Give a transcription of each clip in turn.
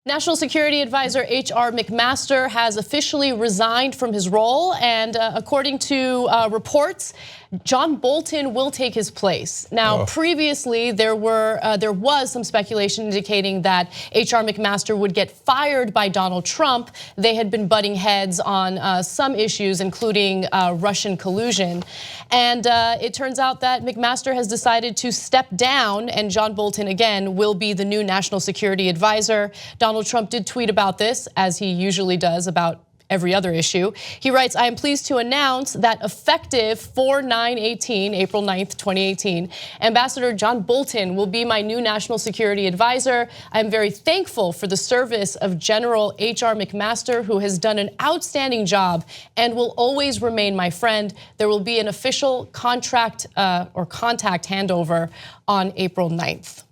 National Security Advisor H.R. McMaster has officially resigned from his role, and according to reports, John Bolton will take his place. Now, previously there was some speculation indicating that H.R. McMaster would get fired by Donald Trump. They had been butting heads on some issues, including Russian collusion. And it turns out that McMaster has decided to step down, and John Bolton again will be the new National Security Advisor. Donald Trump did tweet about this, as he usually does about every other issue. He writes, "I am pleased to announce that effective 4/9/18, April 9th, 2018, Ambassador John Bolton will be my new National Security Advisor. I am very thankful for the service of General H.R. McMaster, who has done an outstanding job and will always remain my friend. There will be an official contract or contact handover on April 9th.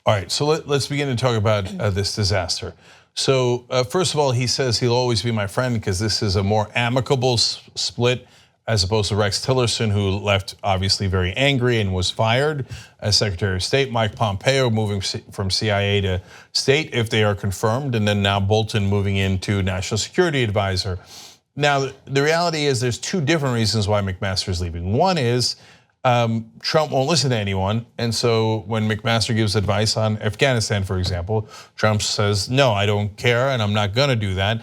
All right, so let's begin to talk about this disaster. So first of all, he says he'll always be my friend because this is a more amicable split as opposed to Rex Tillerson, who left obviously very angry and was fired as Secretary of State. Mike Pompeo moving from CIA to state if they are confirmed, and then now Bolton moving into National Security Advisor. Now, the reality is there's two different reasons why McMaster is leaving. One is Trump won't listen to anyone, and so when McMaster gives advice on Afghanistan, for example, Trump says, no, I don't care and I'm not gonna do that.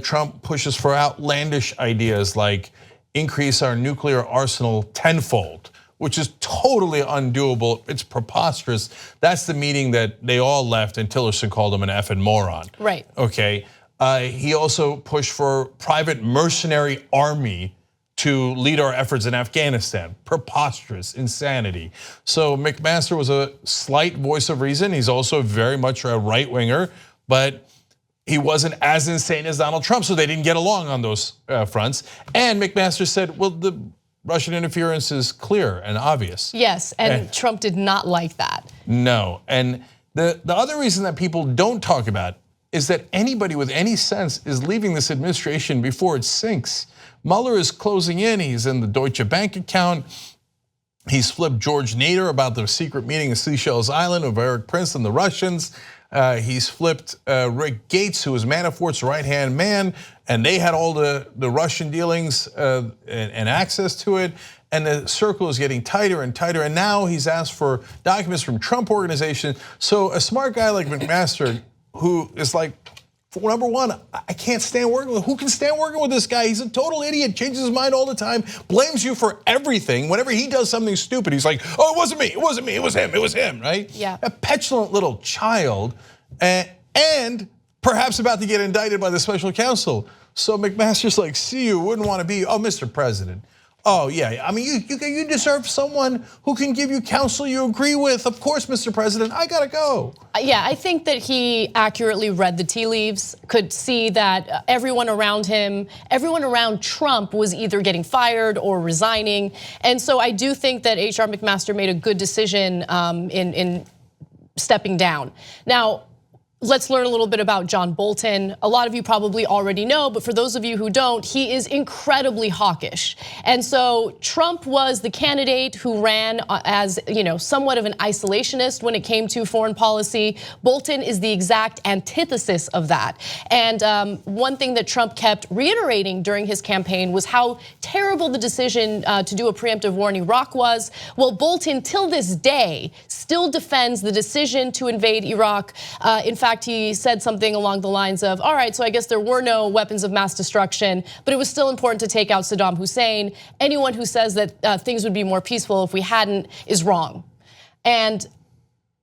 Trump pushes for outlandish ideas like increase our nuclear arsenal tenfold, which is totally undoable. It's preposterous. That's the meeting that they all left and Tillerson called him an effing moron. Right. Okay, he also pushed for private mercenary army to lead our efforts in Afghanistan. Preposterous, insanity. So McMaster was a slight voice of reason. He's also very much a right winger, but he wasn't as insane as Donald Trump, so they didn't get along on those fronts. And McMaster said, well, the Russian interference is clear and obvious. Yes, and Trump did not like that. No, and the other reason that people don't talk about is that anybody with any sense is leaving this administration before it sinks. Mueller is closing in, he's in the Deutsche Bank account. He's flipped George Nader about the secret meeting in Seychelles Island of Eric Prince and the Russians. He's flipped Rick Gates, who was Manafort's right-hand man, and they had all the Russian dealings and access to it. And the circle is getting tighter and tighter. And now he's asked for documents from Trump Organization. So a smart guy like McMaster, who is like, number one, I can't stand working with him. Who can stand working with this guy? He's a total idiot, changes his mind all the time, blames you for everything. Whenever he does something stupid, he's like, oh, it wasn't me, it wasn't me, it was him, right? Yeah. A petulant little child, and perhaps about to get indicted by the special counsel. So McMaster's like, see, you wouldn't want to be, oh, Mr. President. Oh yeah, I mean, you deserve someone who can give you counsel you agree with. Of course, Mr. President, I gotta go. Yeah, I think that he accurately read the tea leaves, could see that everyone around him, everyone around Trump was either getting fired or resigning. And so I do think that H.R. McMaster made a good decision in stepping down. Now, let's learn a little bit about John Bolton. A lot of you probably already know, but for those of you who don't, he is incredibly hawkish. And so Trump was the candidate who ran as somewhat of an isolationist when it came to foreign policy. Bolton is the exact antithesis of that. And one thing that Trump kept reiterating during his campaign was how terrible the decision to do a preemptive war in Iraq was. Well, Bolton, till this day, still defends the decision to invade Iraq. In fact, he said something along the lines of, all right, so I guess there were no weapons of mass destruction, but it was still important to take out Saddam Hussein. Anyone who says that things would be more peaceful if we hadn't is wrong. And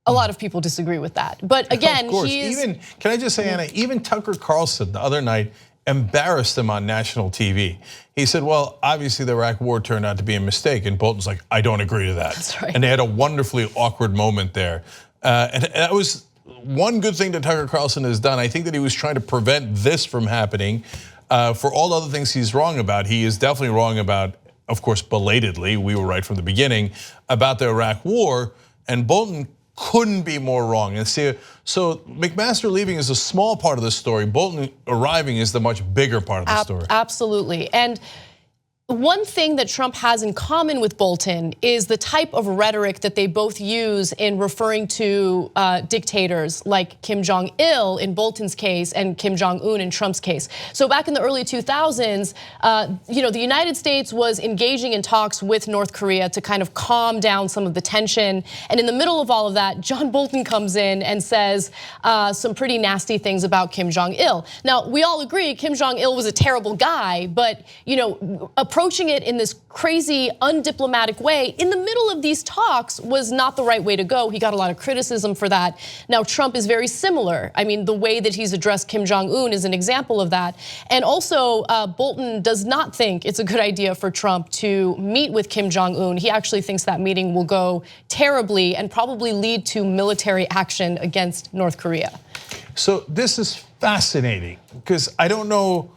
a lot of people disagree with that. But again, of course. Can I just say, Anna, even Tucker Carlson the other night embarrassed him on national TV. He said, well, obviously the Iraq war turned out to be a mistake. And Bolton's like, I don't agree to that. That's right. And they had a wonderfully awkward moment there. And that was one good thing that Tucker Carlson has done. I think that he was trying to prevent this from happening. For all other things he's wrong about, he is definitely wrong about, of course, belatedly, we were right from the beginning, about the Iraq war, and Bolton couldn't be more wrong. And see, so McMaster leaving is a small part of the story. Bolton arriving is the much bigger part of the story. Absolutely. And One thing that Trump has in common with Bolton is the type of rhetoric that they both use in referring to dictators like Kim Jong-il in Bolton's case and Kim Jong-un in Trump's case. So back in the early 2000s, the United States was engaging in talks with North Korea to kind of calm down some of the tension. And in the middle of all of that, John Bolton comes in and says some pretty nasty things about Kim Jong-il. Now, we all agree Kim Jong-il was a terrible guy, but approaching it in this crazy, undiplomatic way in the middle of these talks was not the right way to go. He got a lot of criticism for that. Now, Trump is very similar. I mean, the way that he's addressed Kim Jong-un is an example of that. And also, Bolton does not think it's a good idea for Trump to meet with Kim Jong-un. He actually thinks that meeting will go terribly and probably lead to military action against North Korea. So this is fascinating because I don't know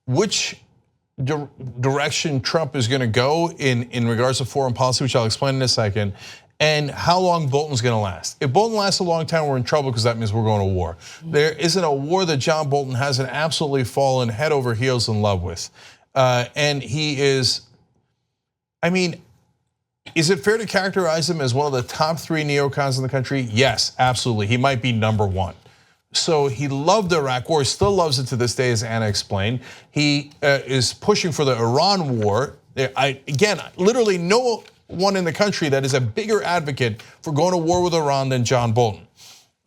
which direction Trump is going to go in regards to foreign policy, which I'll explain in a second, and how long Bolton's going to last. If Bolton lasts a long time, we're in trouble because that means we're going to war. There isn't a war that John Bolton hasn't absolutely fallen head over heels in love with. And he is, I mean, is it fair to characterize him as one of the top 3 neocons in the country? Yes, absolutely. He might be #1. So he loved the Iraq war, still loves it to this day, as Anna explained. He is pushing for the Iran war. Again, literally no one in the country that is a bigger advocate for going to war with Iran than John Bolton.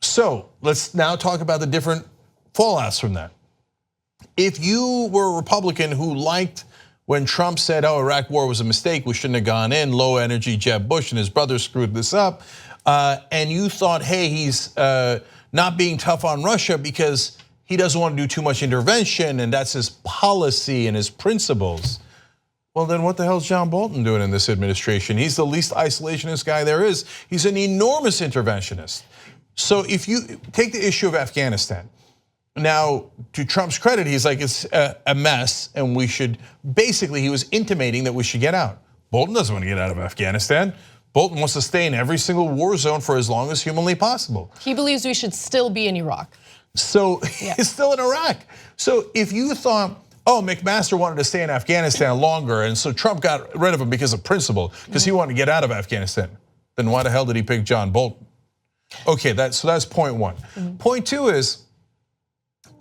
So let's now talk about the different fallouts from that. If you were a Republican who liked when Trump said, Iraq war was a mistake, we shouldn't have gone in, low energy Jeb Bush and his brother screwed this up, and you thought, hey, he's not being tough on Russia because he doesn't want to do too much intervention and that's his policy and his principles. Well, then what the hell is John Bolton doing in this administration? He's the least isolationist guy there is. He's an enormous interventionist. So if you take the issue of Afghanistan, now to Trump's credit, he's like, it's a mess and we should, basically he was intimating that we should get out. Bolton doesn't want to get out of Afghanistan. Bolton wants to stay in every single war zone for as long as humanly possible. He believes we should still be in Iraq. So he's still in Iraq. So if you thought, McMaster wanted to stay in Afghanistan longer and so Trump got rid of him because of principle, because he wanted to get out of Afghanistan, then why the hell did he pick John Bolton? Okay, so that's point 1. Point 2 is,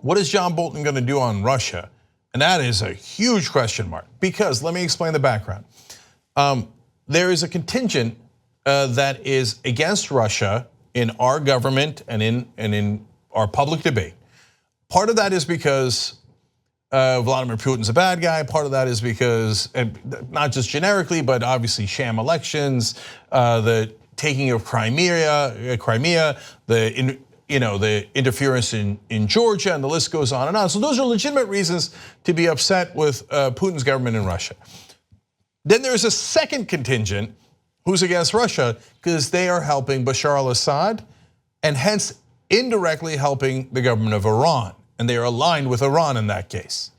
what is John Bolton gonna do on Russia? And that is a huge question mark, because let me explain the background. There is a contingent that is against Russia in our government and in our public debate. Part of that is because Vladimir Putin's a bad guy. Part of that is because, and not just generically, but obviously sham elections, the taking of Crimea, the interference in Georgia, and the list goes on and on. So those are legitimate reasons to be upset with Putin's government in Russia. Then there's a second contingent who's against Russia because they are helping Bashar al-Assad and hence indirectly helping the government of Iran. And they are aligned with Iran in that case.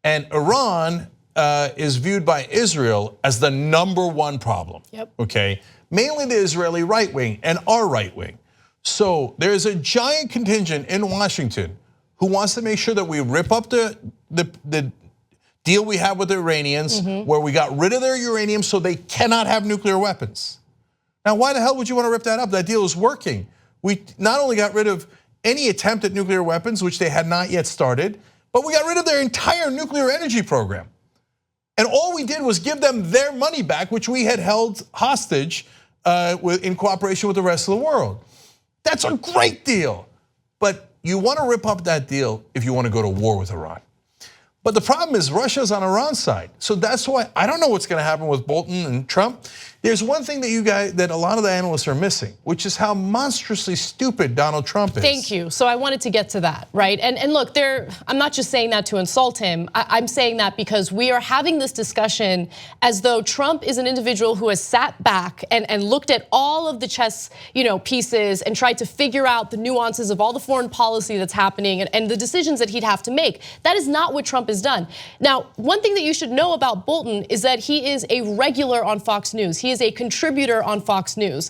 And Iran is viewed by Israel as the #1 problem, okay? Mainly the Israeli right wing and our right wing. So there's a giant contingent in Washington who wants to make sure that we rip up the deal we have with the Iranians, where we got rid of their uranium so they cannot have nuclear weapons. Now, why the hell would you want to rip that up? That deal is working. We not only got rid of any attempt at nuclear weapons, which they had not yet started, but we got rid of their entire nuclear energy program. And all we did was give them their money back, which we had held hostage in cooperation with the rest of the world. That's a great deal. But you want to rip up that deal if you want to go to war with Iran. But the problem is Russia's on Iran's side. So that's why I don't know what's going to happen with Bolton and Trump. There's one thing that a lot of the analysts are missing, which is how monstrously stupid Donald Trump is. Thank you. So I wanted to get to that, right? And look, I'm not just saying that to insult him. I'm saying that because we are having this discussion as though Trump is an individual who has sat back and looked at all of the chess, pieces and tried to figure out the nuances of all the foreign policy that's happening and the decisions that he'd have to make. That is not what Trump has done. Now, one thing that you should know about Bolton is that he is a regular on Fox News. He is a contributor on Fox News.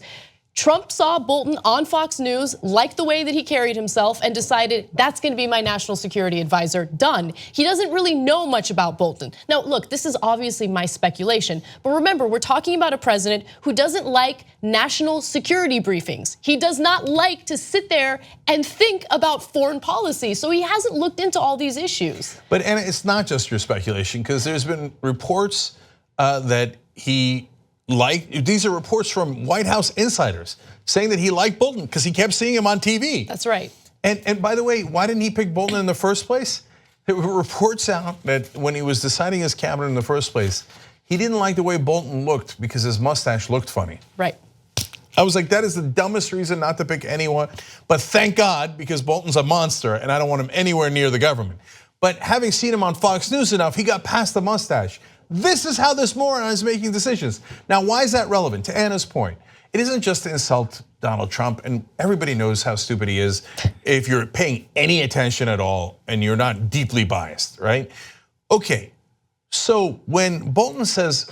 Trump saw Bolton on Fox News, liked the way that he carried himself, and decided that's going to be my national security advisor. Done. He doesn't really know much about Bolton. Now, look, this is obviously my speculation, but remember, we're talking about a president who doesn't like national security briefings. He does not like to sit there and think about foreign policy, so he hasn't looked into all these issues. But Anna, it's not just your speculation, because there's been reports that these are reports from White House insiders saying that he liked Bolton because he kept seeing him on TV. That's right. And by the way, why didn't he pick Bolton in the first place? There were reports out that when he was deciding his cabinet in the first place, he didn't like the way Bolton looked because his mustache looked funny. Right. I was like, that is the dumbest reason not to pick anyone. But thank God, because Bolton's a monster and I don't want him anywhere near the government. But having seen him on Fox News enough, he got past the mustache. This is how this moron is making decisions. Now, why is that relevant? To Anna's point, it isn't just to insult Donald Trump, and everybody knows how stupid he is if you're paying any attention at all and you're not deeply biased, right? Okay, so when Bolton says,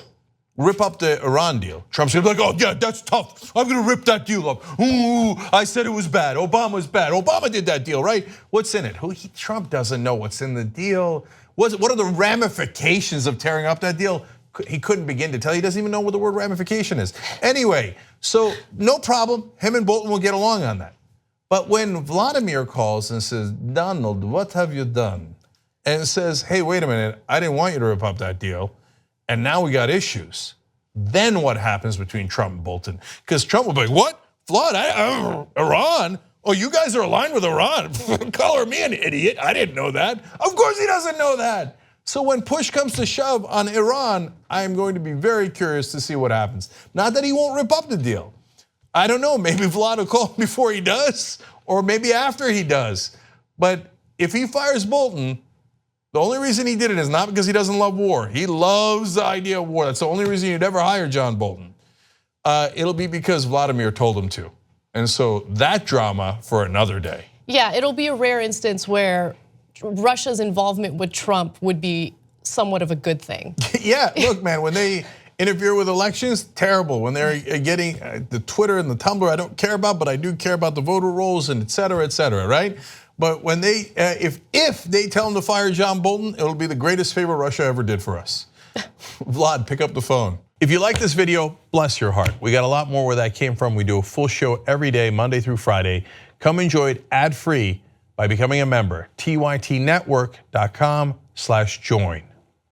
rip up the Iran deal, Trump's gonna be like, oh yeah, that's tough. I'm gonna rip that deal up. Ooh, I said it was bad, Obama's bad. Obama did that deal, right? What's in it? Trump doesn't know what's in the deal. What are the ramifications of tearing up that deal? He couldn't begin to tell. He doesn't even know what the word ramification is. Anyway, so no problem. Him and Bolton will get along on that. But when Vladimir calls and says, Donald, what have you done? And says, hey, wait a minute, I didn't want you to rip up that deal. And now we got issues. Then what happens between Trump and Bolton? Because Trump will be like, what? Vlad, Iran? Oh, you guys are aligned with Iran. Color me an idiot. I didn't know that. Of course he doesn't know that. So when push comes to shove on Iran, I am going to be very curious to see what happens. Not that he won't rip up the deal. I don't know, maybe Vlad will call him before he does, or maybe after he does. But if he fires Bolton, the only reason he did it is not because he doesn't love war. He loves the idea of war. That's the only reason you'd ever hire John Bolton. It'll be because Vladimir told him to. And so that drama for another day. Yeah, it'll be a rare instance where Russia's involvement with Trump would be somewhat of a good thing. Yeah, look, man, when they interfere with elections, terrible. When they're getting the Twitter and the Tumblr, I don't care about, but I do care about the voter rolls and et cetera, right? But when they, if they tell him to fire John Bolton, it'll be the greatest favor Russia ever did for us. Vlad, pick up the phone. If you like this video, bless your heart. We got a lot more where that came from. We do a full show every day, Monday through Friday. Come enjoy it ad-free by becoming a member, tytnetwork.com/join.